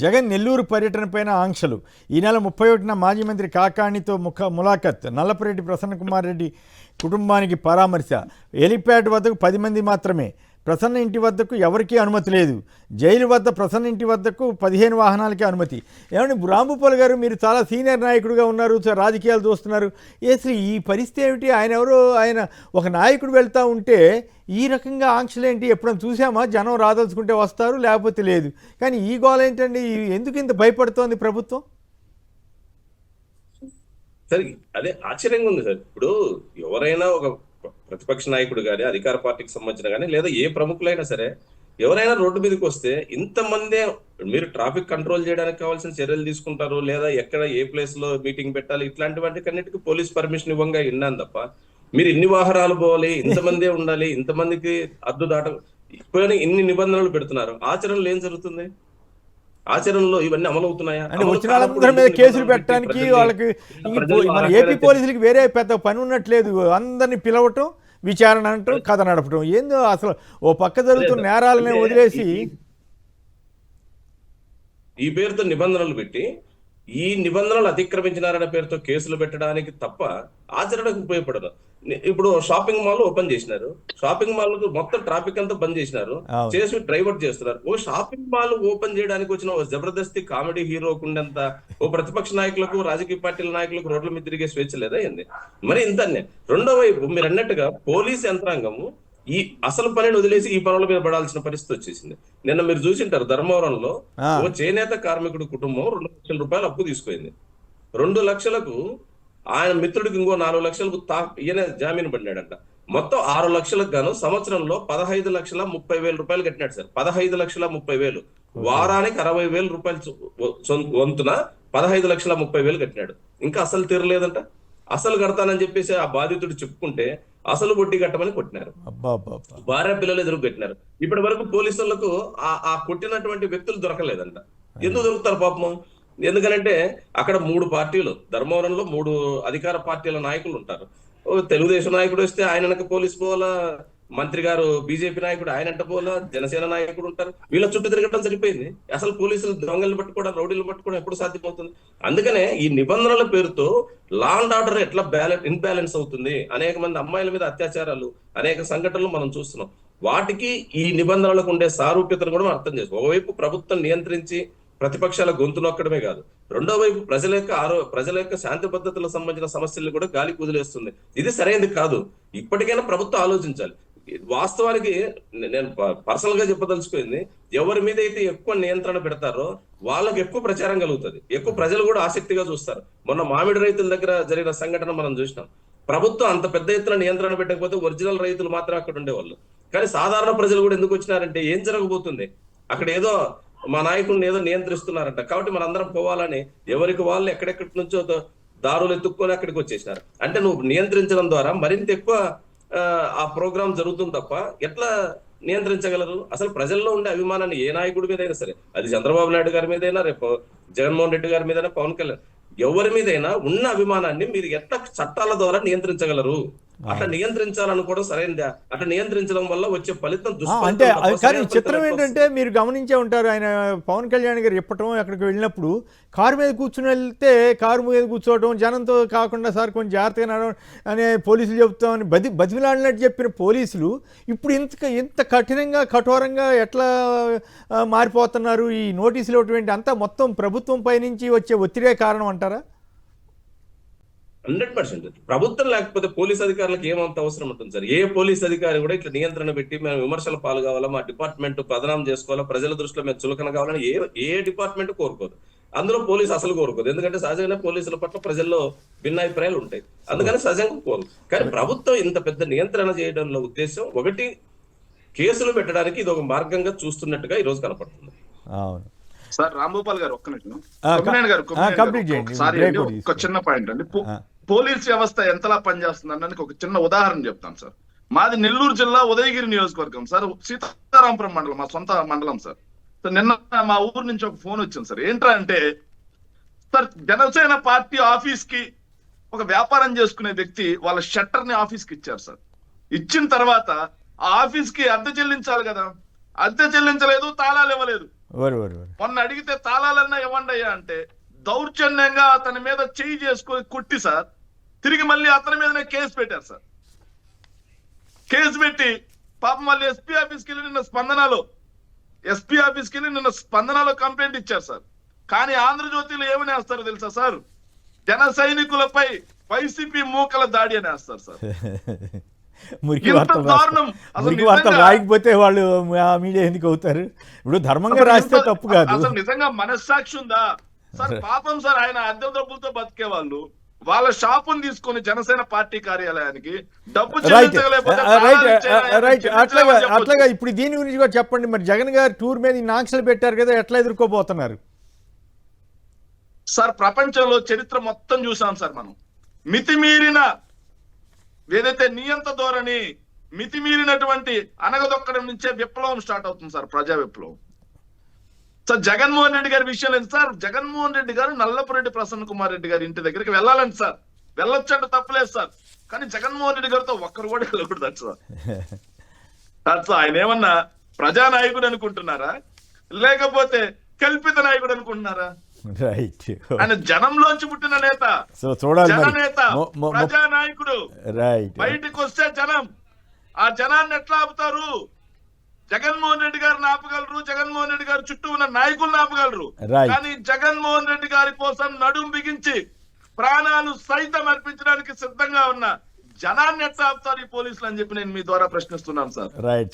జగన్ నెల్లూరు పర్యటనపైన ఆంక్షలు. ఈ నెల 31న మాజీ మంత్రి కాకాణితో ములాఖత్. నల్లపురెడ్డి ప్రసన్నకుమార్ రెడ్డి కుటుంబానికి పరామర్శ. హెలిప్యాడ్ వద్దకు 10 మంది మాత్రమే. ప్రసన్న ఇంటి వద్దకు ఎవరికీ అనుమతి లేదు. జైలు వద్ద ప్రసన్న ఇంటి వద్దకు 15 వాహనాలకే అనుమతి. ఏమండి రాంభూపాల్ గారు, మీరు చాలా సీనియర్ నాయకుడిగా ఉన్నారు, రాజకీయాలు చూస్తున్నారు. అసలు ఈ పరిస్థితి ఏమిటి? ఆయన ఒక నాయకుడు వెళ్తూ ఉంటే ఈ రకంగా ఆంక్షలేంటి? ఎప్పుడైనా చూసామా? జనం రాదలుచుకుంటే వస్తారు, లేకపోతే లేదు. కానీ ఈ గోల ఏంటండి? ఎందుకు ఇంత భయపడుతోంది ప్రభుత్వం? సార్ అదే ఆశ్చర్యంగా ఉంది సార్. ఇప్పుడు ఎవరైనా ఒక ప్రతిపక్ష నాయకుడు కానీ, అధికార పార్టీకి సంబంధించిన కానీ, లేదా ఏ ప్రముఖులైనా సరే ఎవరైనా రోడ్డు మీదకి వస్తే ఇంతమందే మీరు ట్రాఫిక్ కంట్రోల్ చేయడానికి కావాల్సిన చర్యలు తీసుకుంటారు, లేదా ఎక్కడ ఏ ప్లేస్ లో మీటింగ్ పెట్టాలి, ఇట్లాంటి వాటికన్నిటికీ పోలీస్ పర్మిషన్ ఇవ్వంగా విన్నాను తప్ప మీరు ఇన్ని వాహనాలు పోవాలి, ఇంతమందే ఉండాలి, ఇంతమందికి అద్దు దాట ఇన్ని నిబంధనలు పెడుతున్నారు. ఆచరణలో ఏం జరుగుతుంది? ఆచరణలో ఇవన్నీ అమలు అవుతున్నాయా? వచ్చిన వాళ్ళందరి మీద కేసులు పెట్టడానికి వాళ్ళకి మన ఏపీ పోలీసులకి వేరే పెద్ద పని ఉన్నట్లేదు. అందరినీ పిలవటం, విచారణ అంటాం, కథ నడపటం. ఏందో అసలు ఓ పక్క జరుగుతున్న నేరాలని వదిలేసి ఈ పేరుతో నిబంధనలు పెట్టి ఈ నిబంధనలు అతిక్రమించినారనే పేరుతో కేసులు పెట్టడానికి తప్ప ఆచరణకు ఉపయోగపడదు. ఇప్పుడు షాపింగ్ మాల్ ఓపెన్ చేసినారు, షాపింగ్ మాల్ మొత్తం ట్రాఫిక్ అంతా బంద్ చేసినారు, చేసి డ్రైవర్ట్ చేస్తున్నారు. ఓ షాపింగ్ మాల్ ఓపెన్ చేయడానికి వచ్చిన ఓ జబర్దస్తి కామెడీ హీరో కుండంత ఓ ప్రతిపక్ష నాయకులకు, రాజకీయ పార్టీల నాయకులకు రోడ్ల మీద తిరిగే స్వేచ్ఛ లేదా ఏంది? మరి ఇంతనే. రెండో వైపు మీరు అన్నట్టుగా పోలీస్ యంత్రాంగము ఈ అసలు పనిని వదిలేసి ఈ పనుల మీద పడాల్సిన పరిస్థితి వచ్చేసింది. నిన్న మీరు చూసింటారు, ధర్మవరంలో ఓ చేనేత కార్మికుడు కుటుంబం 2 లక్షల రూపాయలు అప్పు తీసుకుంది. 2 లక్షలకు ఆయన మిత్రుడికి ఇంకో 4 లక్షలకు ఈయన జామీన్ పడినాడంట. మొత్తం 6 లక్షలకు గాను సంవత్సరంలో 15,30,000 రూపాయలు కట్టినాడు సార్. 15,30,000 వారానికి 60,000 రూపాయలు వంతున 15,30,000 కట్టినాడు. ఇంకా అసలు తీరలేదంట. అసలు కడతానని చెప్పేసి ఆ బాధితుడు చెప్పుకుంటే అసలు వడ్డీ కట్టమని కొట్టినారు. భార్య పిల్లలు ఎదురు పెట్టినారు. ఇప్పటి వరకు పోలీసులకు ఆ కొట్టినటువంటి వ్యక్తులు దొరకలేదంట. ఎందుకు దొరుకుతారు పాపం? ఎందుకనంటే అక్కడ 3 పార్టీలు, ధర్మవరంలో 3 అధికార పార్టీల నాయకులు ఉంటారు. తెలుగుదేశం నాయకుడు వస్తే ఆయన పోలీసు పోవాలా, మంత్రి గారు బీజేపీ నాయకుడు ఆయనంట పోవాలా, జనసేన నాయకుడు ఉంటారు. వీళ్ళ చుట్టూ తిరగడం సరిపోయింది. అసలు పోలీసులు దొంగలను పట్టుకోవడం, రౌడీలు పట్టుకోవడం ఎప్పుడు సాధ్యమవుతుంది? అందుకనే ఈ నిబంధనల పేరుతో లా అండ్ ఆర్డర్ ఎట్లా ఇన్బ్యాలెన్స్ అవుతుంది. అనేక మంది అమ్మాయిల మీద అత్యాచారాలు, అనేక సంఘటనలు మనం చూస్తున్నాం. వాటికి ఈ నిబంధనలకు ఉండే సారూప్యతను కూడా మనం అర్థం చేసుకోవాలి. ఒకవైపు ప్రభుత్వం నియంత్రించి ప్రతిపక్షాల గొంతు నొక్కడమే కాదు, రెండో వైపు ప్రజల యొక్క శాంతి భద్రతలకు సంబంధించిన సమస్యలు కూడా గాలికి వదిలేస్తుంది. ఇది సరైనది కాదు. ఇప్పటికైనా ప్రభుత్వం ఆలోచించాలి. వాస్తవానికి నేను పర్సనల్ గా చెప్పదలుచుకుంది, ఎవరి మీద అయితే ఎక్కువ నియంత్రణ పెడతారో వాళ్ళకి ఎక్కువ ప్రచారం కలుగుతుంది, ఎక్కువ ప్రజలు కూడా ఆసక్తిగా చూస్తారు. మొన్న మామిడి రైతుల దగ్గర జరిగిన సంఘటన మనం చూసినాం. ప్రభుత్వం అంత పెద్ద ఎత్తున నియంత్రణ పెట్టకపోతే ఒరిజినల్ రైతులు మాత్రం అక్కడ ఉండేవాళ్ళు. కానీ సాధారణ ప్రజలు కూడా ఎందుకు వచ్చినారంటే ఏం జరగబోతుంది, అక్కడ ఏదో మా నాయకుడిని ఏదో నియంత్రిస్తున్నారంట, కాబట్టి మనందరం పోవాలని ఎవరికి వాళ్ళు ఎక్కడెక్కడి నుంచో దారులు ఎత్తుక్కొని అక్కడికి వచ్చేసినారు. అంటే నువ్వు నియంత్రించడం ద్వారా మరింత ఎక్కువ ఆ ప్రోగ్రామ్ జరుగుతుంది తప్ప ఎట్లా నియంత్రించగలరు? అసలు ప్రజల్లో ఉండే అభిమానాన్ని ఏ నాయకుడి మీద అయినా సరే, అది చంద్రబాబు నాయుడు గారి మీదైనా, రేపు జగన్మోహన్ రెడ్డి గారి మీదైనా, పవన్ కళ్యాణ్, ఎవరి మీదైనా ఉన్న అభిమానాన్ని మీరు ఎట్లా చట్టాల ద్వారా నియంత్రించగలరు? అట్లా నియంత్రించాలనుకోవడం సరైనదా? అట్లా నియంత్రించడం వల్ల వచ్చే ఫలితం అంటే కానీ చిత్రం ఏంటంటే, మీరు గమనించే ఉంటారు, ఆయన పవన్ కళ్యాణ్ గారు చెప్పటం, అక్కడికి వెళ్ళినప్పుడు కారు మీద కూర్చుని వెళ్తే కారు మీద కూర్చోవడం, జనంతో కాకుండా సార్ కొంచెం జాగ్రత్తగా నడవడం అనే పోలీసులు చెబుతామని బతిమిలాడినట్టు చెప్పిన పోలీసులు ఇప్పుడు ఇంత కఠినంగా, కఠోరంగా ఎట్లా మారిపోతున్నారు? ఈ నోటీసులు ఇవ్వటువంటి అంతా మొత్తం ప్రభుత్వం పైనుంచి వచ్చే ఒత్తిడే కారణం అంటారా? 100%. ప్రభుత్వం లేకపోతే పోలీస్ అధికారులకు ఏమంత అవసరం ఉంటుంది సార్? ఏ పోలీస్ అధికారి కూడా ఇట్లా నియంత్రణ పెట్టి మేము విమర్శల పాలు కావాలా, మా డిపార్ట్మెంట్ బదనాం చేసుకోవాలా, ప్రజల దృష్టిలో మేము చులకన కావాలని ఏ డిపార్ట్మెంట్ కోరుకోదు. అందులో పోలీసు అసలు కోరుకోదు. ఎందుకంటే సహజంగా పోలీసుల పట్ల ప్రజల్లో భిన్నాభిప్రాయాలు ఉంటాయి. అందుకని సహజంగా కోరు. కానీ ప్రభుత్వం ఇంత పెద్ద నియంత్రణ చేయడంలో ఉద్దేశం ఒకటి, కేసులు పెట్టడానికి ఇది ఒక మార్గంగా చూస్తున్నట్టుగా ఈ రోజు కనపడుతుంది. సార్ రాంభూపాల్ గారు, ఒక్క నిమిషం ఒక చిన్న పాయింట్ అండి. పోలీస్ వ్యవస్థ ఎంతలా పనిచేస్తుంది అన్నదానికి ఒక చిన్న ఉదాహరణ చెప్తాను సార్. మాది నెల్లూరు జిల్లా ఉదయగిరి నియోజకవర్గం సార్, సీతారాంపురం మండలం, మా సొంత మండలం సార్. నిన్న మా ఊరు నుంచి ఒక ఫోన్ వచ్చింది సార్. ఏంట్రా అంటే, సార్ జనసేన పార్టీ ఆఫీస్ కి ఒక వ్యాపారం చేసుకునే వ్యక్తి వాళ్ళ షట్టర్ ని ఆఫీస్ కి ఇచ్చారు సార్. ఇచ్చిన తర్వాత ఆ ఆఫీస్ కి అద్దె చెల్లించాలి కదా, అద్దె చెల్లించలేదు, తాళాలు ఇవ్వలేదు. ఓరు మొన్న అడిగితే తాళాలన్నా ఇవ్వండి అయ్యా అంటే దౌర్జన్యంగా అతని మీద చేయి చేసుకొని కొట్టి సార్ తిరిగి మళ్ళీ అతని మీదనే కేసు పెట్టారు సార్. కేసు పెట్టి పాపం మళ్ళీ ఎస్పీ ఆఫీస్కి వెళ్ళి నిన్న స్పందనలో కంప్లైంట్ ఇచ్చారు సార్. కానీ ఆంధ్రజ్యోతిలో ఏమని వేస్తారో తెలుసా సార్? జన సైనికులపై వైసీపీ మూకల దాడి అని వేస్తారు సార్. మురికి ఇంత వార్తలు దారుణం. అసలు మురికి వార్తలు నిజంగా- రాయకపోతే వాళ్ళు ఆ మీడియా ఎందుకు అవుతారు? ఇప్పుడు ధర్మంగా రాస్తే తప్పు కాదు. అసలు నిజంగా మనస్సాక్షి ఉందా సార్? పాపం సార్, ఆయన అద్దె డబ్బులతో బతికే వాళ్ళు వాళ్ళ షాపును తీసుకొని జనసేన పార్టీ కార్యాలయానికి డబ్బు రైట్ చెల్లించలేకపోతే తాళాలు ఇచ్చేయాలి, రైట్ చెల్లించలేమని చెప్పొచ్చు. అట్లాగా ఇప్పుడు దీని గురించి కూడా చెప్పండి. మరి జగన్ గారు టూర్ మీద ఇన్ని ఆంక్షలు పెట్టారు కదా, ఎట్లా ఎదుర్కోబోతున్నారు? సార్ ప్రపంచంలో చరిత్ర మొత్తం చూసాం సార్. మనం మితిమీరిన ఏదైతే నియంత ధోరణి, మితిమీరినటువంటి అనగదొక్కడం నుంచే విప్లవం స్టార్ట్ అవుతుంది సార్, ప్రజా విప్లవం. సార్ జగన్మోహన్ రెడ్డి గారి విషయం లేదు సార్. జగన్మోహన్ రెడ్డి గారు నల్లపురెడ్డి ప్రసన్న కుమార్ రెడ్డి గారి ఇంటి దగ్గరికి వెళ్ళాలండి సార్. వెళ్ళొచ్చంటే తప్పలేదు సార్. కానీ జగన్మోహన్ రెడ్డి గారితో ఒక్కరు కూడా వెళ్ళకూడదు సార్. సార్ ఆయన ఏమన్నా ప్రజానాయకుడు అనుకుంటున్నారా, లేకపోతే కల్పిత నాయకుడు అనుకుంటున్నారా? రైట్ ఆయన జనంలోంచి పుట్టిన నేత, సో చూడాలి మరి. జననేత, ప్రజానాయకుడు. రైట్ బయటికి వస్తే జనం, ఆ జనాన్ని ఎట్లా ఆపుతారు? జగన్మోహన్ రెడ్డి గారిని ఆపగలరు, జగన్మోహన్ రెడ్డి గారి చుట్టూ ఉన్న నాయకులను ఆపగలరు. Right. కానీ జగన్మోహన్ రెడ్డి గారి కోసం నడుం బిగించి ప్రాణాలు సైతం అర్పించడానికి సిద్ధంగా ఉన్న జనాన్ని ఎట్లా ఆపుతారు ఈ పోలీసులు అని చెప్పి నేను మీ ద్వారా ప్రశ్నిస్తున్నాను సార్. రైట్